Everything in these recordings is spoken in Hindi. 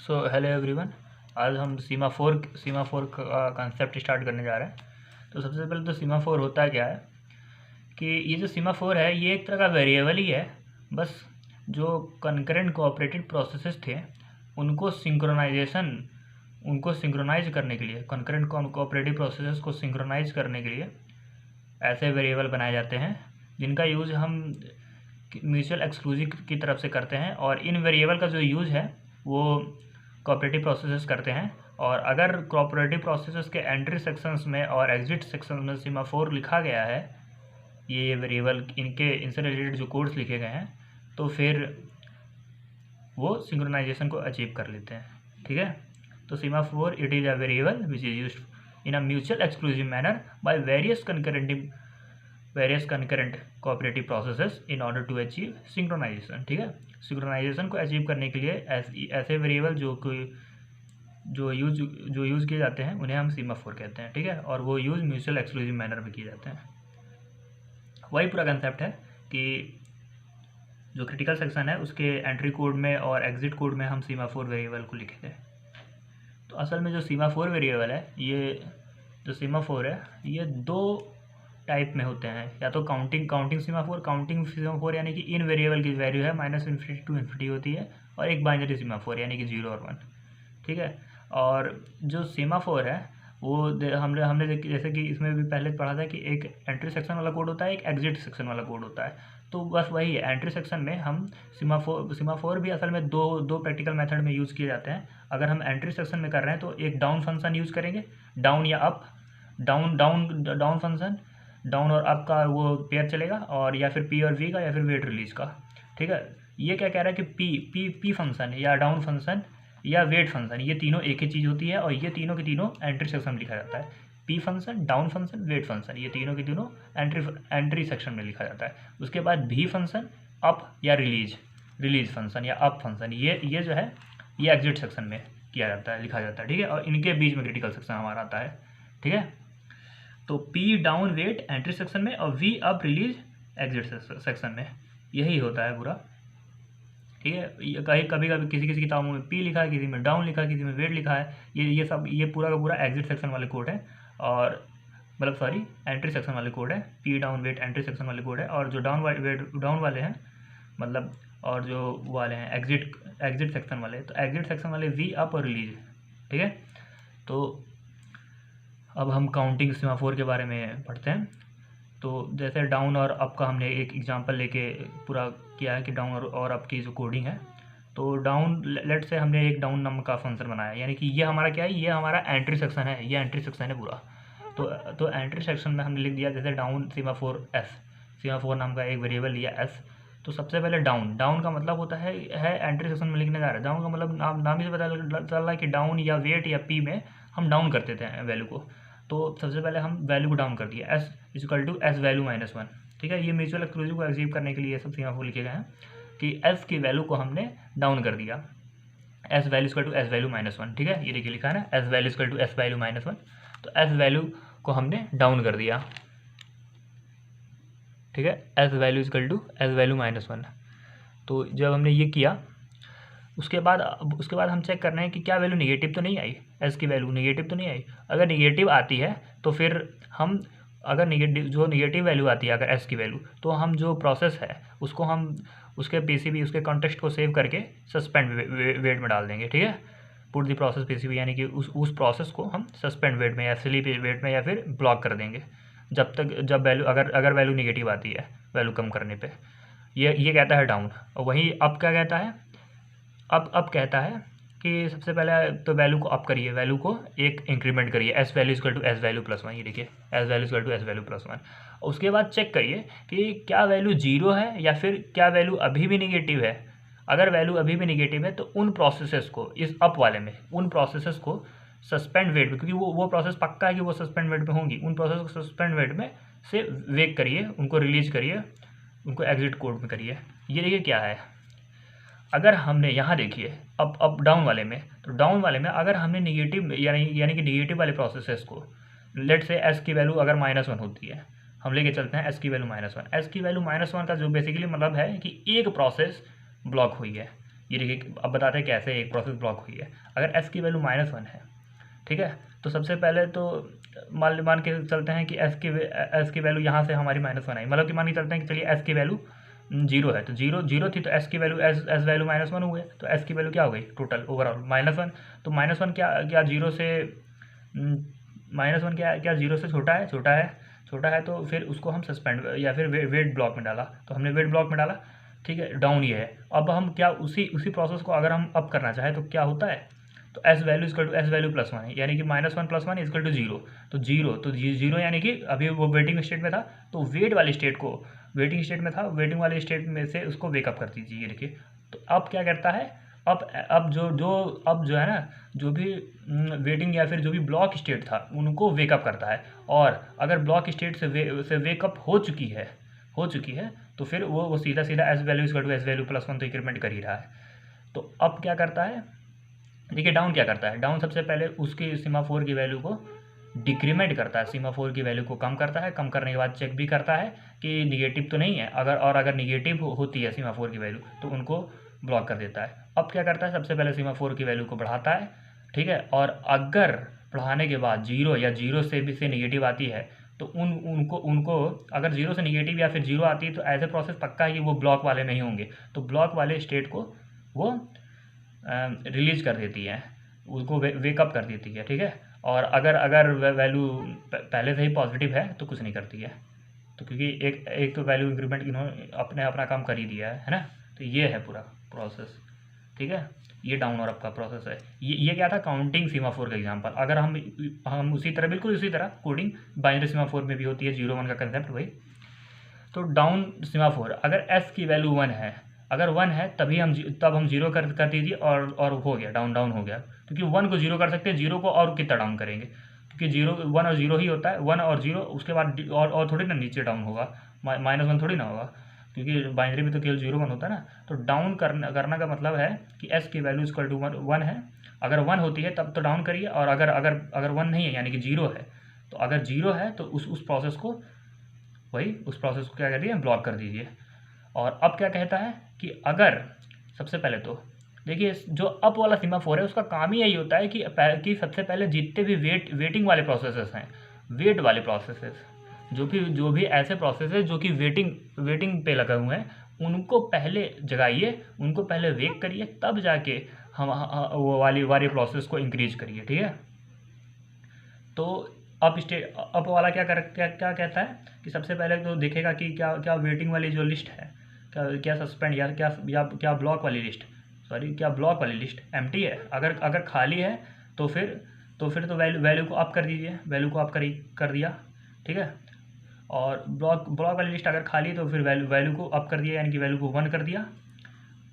Hello everyone. आज हम सीमाफोर का कंसेप्ट स्टार्ट करने जा रहे हैं। तो सबसे पहले तो सीमाफोर होता क्या है कि ये जो सीमाफोर है ये एक तरह का वेरिएबल ही है। बस जो कंकरेंट कोऑपरेटिव प्रोसेसेस थे उनको सिंक्रोनाइज करने के लिए, कंकरेंट कोऑपरेटिव प्रोसेसेस को सिंक्रोनाइज करने के लिए ऐसे वेरिएबल बनाए जाते हैं जिनका यूज़ हम म्यूचुअल एक्सक्लूसिव की तरफ से करते हैं। और इन वेरिएबल का जो यूज़ है वो कोऑपरेटिव प्रोसेसेस करते हैं। और अगर कोऑपरेटिव प्रोसेसेस के एंट्री सेक्शंस में और एग्जिट सेक्शन में सीमाफोर लिखा गया है, ये वेरिएबल इनसे रिलेटेड जो कोड्स लिखे गए हैं, तो फिर वो सिंक्रोनाइजेशन को अचीव कर लेते हैं। ठीक है। तो semaphore it is a variable which is used in a mutual exclusive manner by various concurrent cooperative processes in order to achieve synchronisation. ठीक है। सिंक्रोनाइजेशन को अचीव करने के लिए ऐसे वेरिएबल जो यूज़ किए जाते हैं उन्हें हम सीमाफोर कहते हैं। ठीक है। और वो यूज़ म्यूचुअल एक्सक्लूसिव मैनर में किए जाते हैं। वही पूरा कंसेप्ट है कि जो क्रिटिकल सेक्शन है उसके एंट्री कोड में और एग्जिट कोड में हम सीमाफोर वेरिएबल को लिखे थे। तो असल में जो सीमाफोर वेरिएबल है, ये जो सीमाफोर है ये दो टाइप में होते हैं। या तो काउंटिंग सीमाफोर यानी कि इन वेरिएबल की वैल्यू है -∞ to ∞ होती है, और एक बाइनरी सीमाफोर यानी कि 0 और 1। ठीक है। और जो सीमाफोर है वो हमने जैसे कि इसमें भी पहले पढ़ा था कि एक एंट्री सेक्शन वाला कोड होता है, एक एग्जिट सेक्शन वाला कोड होता है। तो बस वही है, एंट्री सेक्शन में हम सीमाफोर भी असल में दो प्रैक्टिकल मेथड में यूज़ किए जाते हैं। अगर हम एंट्री सेक्शन में कर रहे हैं तो एक डाउन फंक्शन यूज़ करेंगे, डाउन या अप, डाउन फंक्शन, डाउन और अप का वो पेयर चलेगा, और या फिर पी और वी का, या फिर वेट रिलीज का। ठीक है। ये क्या कह रहा है कि पी फंक्शन या डाउन फंक्शन या वेट फंक्शन, ये तीनों एक ही चीज़ होती है, और ये तीनों के तीनों एंट्री सेक्शन में लिखा जाता है। P function, down function, wait function, ये तीनों के तीनों एंट्री सेक्शन में लिखा जाता है। उसके बाद भी फंक्शन, अप या रिलीज फंक्शन या अप फंक्शन, ये जो है ये एग्जिट सेक्शन में किया जाता है, लिखा जाता है। ठीक है। और इनके बीच में क्रिटिकल सेक्शन हमारा आता है। ठीक है। तो P down wait entry section में और V up release exit section में, यही होता है पूरा। ठीक है। कभी किसी किताबों में पी लिखा है, किसी में डाउन लिखा है, किसी में वेट लिखा है। ये पूरा का पूरा एग्जिट सेक्शन वाले कोड है, और मतलब सॉरी एंट्री सेक्शन वाले कोड है। P down wait entry section वाले कोड है, और जो डाउन वाले हैं मतलब, और जो वाले हैं एग्जिट सेक्शन वाले, तो एग्जिट सेक्शन वाले वी अप और रिलीज। ठीक है। तो अब हम काउंटिंग सीमाफोर के बारे में पढ़ते हैं। तो जैसे डाउन और अप का हमने एक एग्जांपल लेके पूरा किया है कि डाउन और अप की जो कोडिंग है। तो डाउन, लेट से हमने एक डाउन नाम का फंक्शन बनाया, यानी कि ये हमारा क्या है, ये हमारा एंट्री सेक्शन है, ये एंट्री सेक्शन है पूरा। तो एंट्री सेक्शन में हमने लिख दिया जैसे डाउन सीमाफोर नाम का एक वेरिएबल लिया एस। तो सबसे पहले डाउन का मतलब होता है एंट्री सेक्शन में लिखने जा रहा है। डाउन का मतलब नाम ही से पता चल रहा है कि डाउन या वेट या पी में हम डाउन करते थे वैल्यू को। तो सबसे पहले हम वैल्यू को डाउन कर दिया, S equal to S value -1। ठीक है। ये म्यूचुअल एक्सक्लूसिव को अचीव करने के लिए सब सीमाफोर लिखे गए हैं कि एस की वैल्यू को हमने डाउन कर दिया, S value equal to S value -1। ठीक है। ये देखिए लिखा है ना, S value equal to S value -1। तो एस वैल्यू को हमने डाउन कर दिया। ठीक है। S value equal to S value -1। तो जब हमने ये किया उसके बाद हम चेक कर रहे हैं कि क्या वैल्यू निगेटिव तो नहीं आई, एस की वैल्यू निगेटिव तो नहीं आई। अगर निगेटिव आती है तो फिर हम, अगर निगेटिव वैल्यू आती है अगर एस की वैल्यू, तो हम जो प्रोसेस है उसको हम उसके पीसीबी, उसके कॉन्टेक्स्ट को सेव करके सस्पेंड वेट में डाल देंगे। ठीक है। पुट द प्रोसेस पीसीबी, यानी कि उस प्रोसेस को हम सस्पेंड वेट में या स्लीप वेट में या फिर ब्लॉक कर देंगे जब वैल्यू, अगर वैल्यू निगेटिव आती है वैल्यू कम करने पे। ये कहता है डाउन। और वहीं अप क्या कहता है, अब कहता है कि सबसे पहले तो वैल्यू को अप करिए, वैल्यू को एक इंक्रीमेंट करिए, S value equal to S value +1। ये देखिए S value equal to S value +1। उसके बाद चेक करिए कि क्या वैल्यू 0 है या फिर क्या वैल्यू अभी भी निगेटिव है। अगर वैल्यू अभी भी निगेटिव है तो उन प्रोसेसेस को, इस अप वाले में उन प्रोसेसेस को सस्पेंड वेट में, क्योंकि वो प्रोसेस पक्का है कि वो सस्पेंड वेट में होंगी, उन प्रोसेस को सस्पेंड वेट में से वेक करिए, उनको रिलीज करिए, उनको एग्जिट कोड में करिए। ये देखिए क्या है, अगर हमने यहाँ देखिए अप डाउन वाले में, तो डाउन वाले में अगर हमने निगेटिव यानी कि निगेटिव वाले प्रोसेसेस को, लेट से एस की वैल्यू अगर -1 होती है, हम लेके चलते हैं एस की वैल्यू -1। एस की वैल्यू -1 का जो बेसिकली मतलब है कि एक प्रोसेस ब्लॉक हुई है, ये देखिए अब बताते हैं कैसे एक प्रोसेस ब्लॉक हुई है। अगर एस की वैल्यू -1 है, ठीक है, तो सबसे पहले तो मान के चलते हैं कि एस की वैल्यू यहाँ से हमारी -1 आई, मतलब कि मान के चलते हैं कि चलिए एस की वैल्यू 0 है, तो जीरो थी, तो एस की वैल्यू एस वैल्यू -1 हुए, तो एस की वैल्यू क्या हो गई टोटल ओवरऑल -1। तो -1 क्या जीरो से -1 क्या जीरो से छोटा है, तो फिर उसको हम सस्पेंड या फिर वेट ब्लॉक में डाला, तो हमने वेट ब्लॉक में डाला, ठीक है, डाउन ये है। अब हम क्या उसी प्रोसेस को अगर हम अप करना चाहें तो क्या होता है, तो एस वैल्यू +1 है, यानी कि -1 + 1 = 0। तो जीरो यानी कि अभी वो वेटिंग स्टेट में था, तो वेटिंग वाले स्टेट में से उसको वेकअप कर दीजिए। ये देखिए, तो अब क्या करता है, अब जो है ना, जो भी वेटिंग या फिर जो भी ब्लॉक स्टेट था उनको वेकअप करता है, और अगर ब्लॉक स्टेट से वेकअप हो चुकी है तो फिर वो सीधा एस वैल्यू +1 तो इंक्रीमेंट कर ही रहा है। तो अब क्या करता है, देखिए डाउन क्या करता है, डाउन सबसे पहले उसकी सीमाफोर की वैल्यू को डिक्रीमेंट करता है, सीमाफोर की वैल्यू को कम करता है, कम करने के बाद चेक भी करता है कि निगेटिव तो नहीं है, अगर निगेटिव होती है सीमाफोर की वैल्यू तो उनको ब्लॉक कर देता है। अब क्या करता है, सबसे पहले सीमाफोर की वैल्यू को बढ़ाता है, ठीक है, और अगर बढ़ाने के बाद 0 या 0 से निगेटिव आती है तो उनको अगर 0 से निगेटिव या फिर 0 आती है तो ऐसे प्रोसेस पक्का है कि वो ब्लॉक वाले में ही होंगे, तो ब्लॉक वाले स्टेट को वो रिलीज कर देती है, उसको वेकअप कर देती है, ठीक है। और अगर वैल्यू पहले से ही पॉजिटिव है तो कुछ नहीं करती है, तो क्योंकि एक तो वैल्यू इंक्रीमेंट इन्होंने अपना काम कर ही दिया है ना। तो ये है पूरा प्रोसेस, ठीक है, ये डाउन और अप का प्रोसेस है। ये क्या था, काउंटिंग सीमाफोर का एग्जांपल। अगर हम बिल्कुल उसी तरह कोडिंग बाइनरी सीमाफोर में भी होती है, 0 1 का कंसेप्ट वही। तो डाउन सीमाफोर, अगर एस की वैल्यू 1 है, अगर 1 है तब हम 0 कर दीजिए और हो गया, डाउन हो गया, क्योंकि 1 को 0 कर सकते हैं, 0 को और कितना डाउन करेंगे, क्योंकि 1 और 0 ही होता है, 1 और 0, उसके बाद और थोड़ी ना नीचे डाउन होगा, -1 थोड़ी ना होगा, क्योंकि बाइनरी में तो केवल 0 1 होता है ना। तो डाउन करना का मतलब है कि एस की वैल्यू =1 है, अगर 1 होती है तब तो डाउन करिए, और अगर 1 नहीं है यानी कि 0 है, तो अगर 0 है तो उस प्रोसेस को क्या करिए, ब्लॉक कर दीजिए। और अब क्या कहता है कि अगर सबसे पहले तो देखिए जो अप वाला सीमाफोर है उसका काम ही यही होता है कि सबसे पहले जितने भी वेटिंग वाले प्रोसेसेस हैं, वेट वाले प्रोसेसेस, जो भी ऐसे प्रोसेसेस जो कि वेटिंग पे लगे हुए हैं उनको पहले जगाइए, उनको पहले वेक करिए, तब जाके हम वो वाली प्रोसेस को इंक्रीज करिए, ठीक है। तो अप वाला क्या कहता है कि सबसे पहले तो देखेगा कि क्या वेटिंग वाली जो लिस्ट है, क्या सस्पेंड या क्या ब्लॉक वाली लिस्ट, क्या ब्लॉक वाली लिस्ट एम्प्टी है। अगर खाली है तो फिर वैल्यू को अप कर दीजिए, वैल्यू को अप कर दिया, ठीक है। और ब्लॉक वाली लिस्ट अगर खाली है तो फिर वैल्यू को अप कर दिया, यानी कि वैल्यू को 1 कर दिया,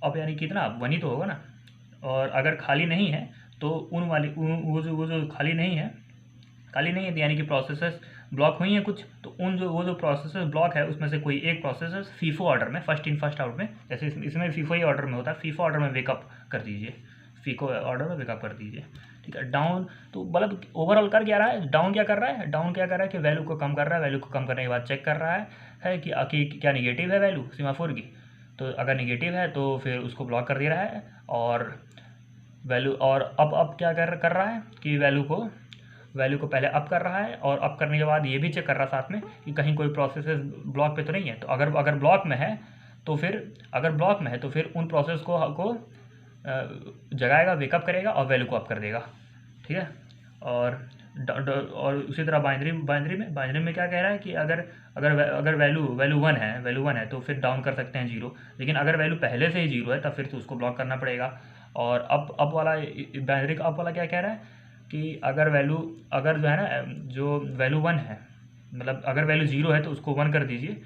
अब यानी कितना 1 ही तो होगा ना। और अगर खाली नहीं है तो वो जो खाली नहीं है यानी कि प्रोसेसेस ब्लॉक हुई हैं कुछ, तो वो जो प्रोसेसेस ब्लॉक है उसमें से कोई एक प्रोसेस फीफो ऑर्डर में, फर्स्ट इन फर्स्ट आउट में, जैसे इसमें फीफो ही ऑर्डर में होता है, फीफो ऑर्डर में वेकअप कर दीजिए, ठीक है। डाउन तो मतलब ओवरऑल कर क्या रहा है, डाउन क्या कर रहा है कि वैल्यू को कम कर रहा है, वैल्यू को कम करने के बाद चेक कर रहा है कि क्या निगेटिव है वैल्यू सीमाफोर की, तो अगर निगेटिव है तो फिर उसको ब्लॉक कर दे रहा है। और वैल्यू और अब क्या कर रहा है कि वैल्यू को पहले अप कर रहा है, और अप करने के बाद ये भी चेक कर रहा है साथ में कि कहीं कोई प्रोसेस ब्लॉक पे तो नहीं है। तो अगर ब्लॉक में है तो फिर उन प्रोसेस को जगाएगा, वेकअप करेगा और वैल्यू को अप कर देगा, ठीक है। और उसी तरह बाइनरी में क्या कह रहा है कि अगर वैल्यू 1 है तो फिर डाउन कर सकते हैं 0, लेकिन अगर वैल्यू पहले से ही 0 है तब फिर तो उसको ब्लॉक करना पड़ेगा। और अब वाला बाइनरी का अप वाला क्या कह रहा है कि अगर जो है ना, जो वैल्यू 1 है, मतलब अगर वैल्यू 0 है तो उसको 1 कर दीजिए।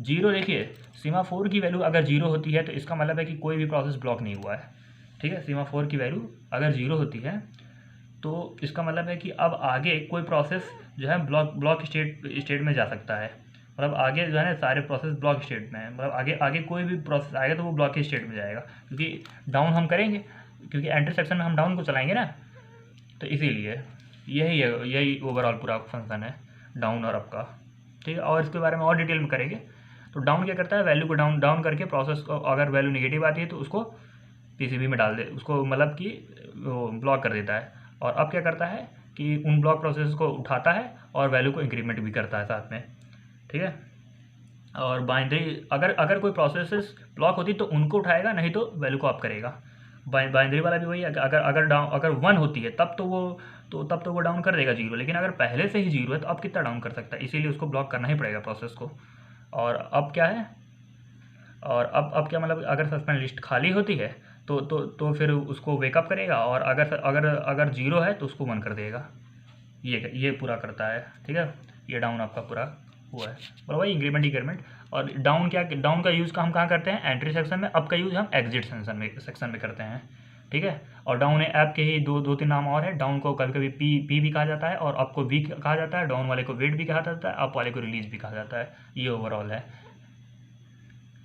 0 देखिए, सीमाफोर की वैल्यू अगर 0 होती है तो इसका मतलब है कि कोई भी प्रोसेस ब्लॉक नहीं हुआ है, ठीक है। सीमाफोर की वैल्यू अगर 0 होती है तो इसका मतलब है कि अब आगे कोई प्रोसेस जो है ब्लॉक स्टेट में जा सकता है, मतलब आगे जो है ना सारे प्रोसेस ब्लॉक स्टेट में है, मतलब आगे कोई भी प्रोसेस आएगा तो वो ब्लॉक स्टेट में जाएगा, क्योंकि डाउन हम करेंगे, क्योंकि एंटर सेक्शन में हम डाउन को चलाएंगे ना, तो इसीलिए यही ओवरऑल पूरा फंक्शन है डाउन और अप का, ठीक है। और इसके बारे में और डिटेल में करेंगे। तो डाउन क्या करता है, वैल्यू को डाउन करके प्रोसेस को, अगर वैल्यू नेगेटिव आती है तो उसको पीसीबी में डाल दे उसको, मतलब कि वो ब्लॉक कर देता है। और अब क्या करता है कि उन ब्लॉक प्रोसेस को उठाता है और वैल्यू को इंक्रीमेंट भी करता है साथ में, ठीक है। और बाइनरी अगर कोई प्रोसेसेस ब्लॉक होती तो उनको उठाएगा, नहीं तो वैल्यू को अप करेगा। बाइनरी वाला भी वही है, अगर 1 होती है तब तो वो डाउन कर देगा 0, लेकिन अगर पहले से ही 0 है तो अब कितना डाउन कर सकता है, इसीलिए उसको ब्लॉक करना ही पड़ेगा प्रोसेस को। और अब क्या है, और अब क्या मतलब अगर सस्पेंड लिस्ट खाली होती है तो फिर उसको वेकअप करेगा, और अगर 0 है तो उसको 1 कर देगा। ये पूरा करता है, ठीक है। ये डाउन आपका पूरा हुआ है, और वही इंक्रीमेंट डिक्रीमेंट। और डाउन का यूज़ हम कहाँ करते हैं, एंट्री सेक्शन में। अप का यूज़ हम एग्जिट सेक्शन में करते हैं, ठीक है। और डाउन ऐप के ही दो तीन नाम और है। डाउन को कभी कभी पी भी कहा जाता है, और अप को वी कहा जाता है। डाउन वाले को वेट भी कहा जाता है, अप वाले को रिलीज भी कहा जाता है। ये ओवरऑल है।